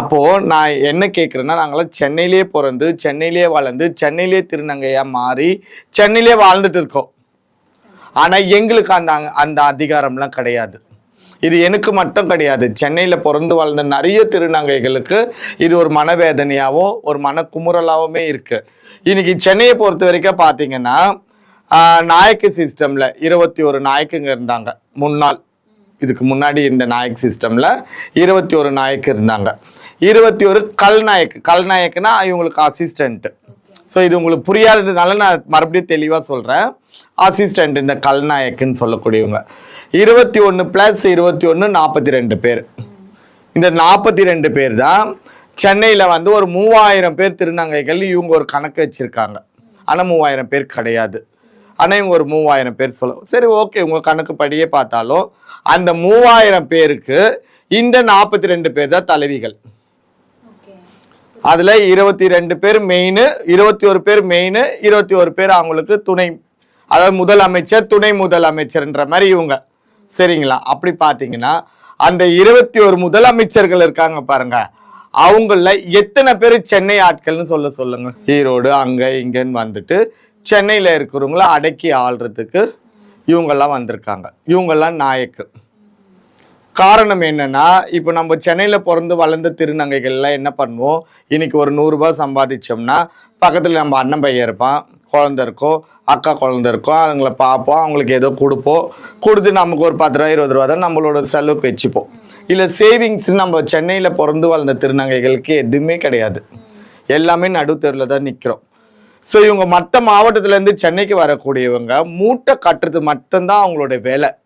அப்போது நான் என்ன கேட்குறேன்னா, நாங்களாம் சென்னையிலேயே பிறந்து சென்னையிலேயே வளர்ந்து சென்னையிலேயே திருநங்கையாக மாறி சென்னையிலே வாழ்ந்துட்டு இருக்கோம். ஆனால் எங்களுக்கு அந்த அந்த அதிகாரம்லாம் கிடையாது. இது எனக்கு மட்டும் கிடையாது, சென்னையில் பிறந்து வாழ்ந்த நிறைய திருநங்கைகளுக்கு இது ஒரு மனவேதனையாவோ ஒரு மனக்குமுறலாகவுமே இருக்குது. இன்னைக்கு சென்னையை பொறுத்த வரைக்கும் பார்த்தீங்கன்னா, நாயக்கு சிஸ்டமில் 21 நாயக்குங்க இருந்தாங்க முன்னாள். இதுக்கு முன்னாடி இந்த நாயக் சிஸ்டமில் 21 நாயக்கு இருந்தாங்க. 21 கல்நாயக்குனா இவங்களுக்கு அசிஸ்டண்ட்டு. ஸோ இது உங்களுக்கு புரியாததுனால நான் மறுபடியும் தெளிவாக சொல்கிறேன். அசிஸ்டண்ட் இந்த கல்நாயக்குன்னு சொல்லக்கூடியவங்க 21 + 21 42 பேர். இந்த 42 பேர் தான் சென்னையில் வந்து ஒரு 3000 பேர் திருநங்கைகள் இவங்க ஒரு கணக்கு வச்சுருக்காங்க. ஆனால் 3000 பேர் கிடையாது. ஆனால் இவங்க ஒரு 3000 பேர் சரி, ஓகே, உங்கள் கணக்கு படியே பார்த்தாலும் அந்த 3000 பேருக்கு இந்த 42 பேர் தான் தலைவிகள். அதில் 22 பேர் மெயின், 21 பேர் மெயின், 21 பேர் அவங்களுக்கு துணை, அதாவது முதலமைச்சர் துணை முதலமைச்சர்ன்ற மாதிரி இவங்க. சரிங்களா? அப்படி பார்த்தீங்கன்னா அந்த 21 முதலமைச்சர்கள் இருக்காங்க பாருங்க, அவங்கள எத்தனை பேர் சென்னை ஆட்கள்னு சொல்லுங்க. ஈரோடு அங்கே இங்கன்னு வந்துட்டு சென்னையில் இருக்கிறவங்கள அடக்கி ஆள்றதுக்கு இவங்கெல்லாம் வந்திருக்காங்க. இவங்கெல்லாம் நாயக்கு. காரணம் என்னன்னா, இப்போ நம்ம சென்னையில் பிறந்து வளர்ந்த திருநங்கைகள்லாம் என்ன பண்ணுவோம், இன்னைக்கு ஒரு 100 ரூபாய் சம்பாதிச்சோம்னா பக்கத்தில் நம்ம அண்ணன் பையன் இருப்பான், குழந்த இருக்கோம், அக்கா குழந்த இருக்கோம், அவங்கள பார்ப்போம், அவங்களுக்கு ஏதோ கொடுத்து நமக்கு ஒரு 10 ரூபா 20 ரூபா தான் நம்மளோட செலவுக்கு வச்சுப்போம். இல்லை சேவிங்ஸ் நம்ம சென்னையில் பிறந்து வளர்ந்த திருநங்கைகளுக்கு எதுவுமே கிடையாது. எல்லாமே நடுத்தெருவில் தான் நிற்கிறோம். ஸோ இவங்க மற்ற மாவட்டத்துலேருந்து சென்னைக்கு வரக்கூடியவங்க மூட்டை கட்டுறது மட்டும்தான் அவங்களோட வேலை.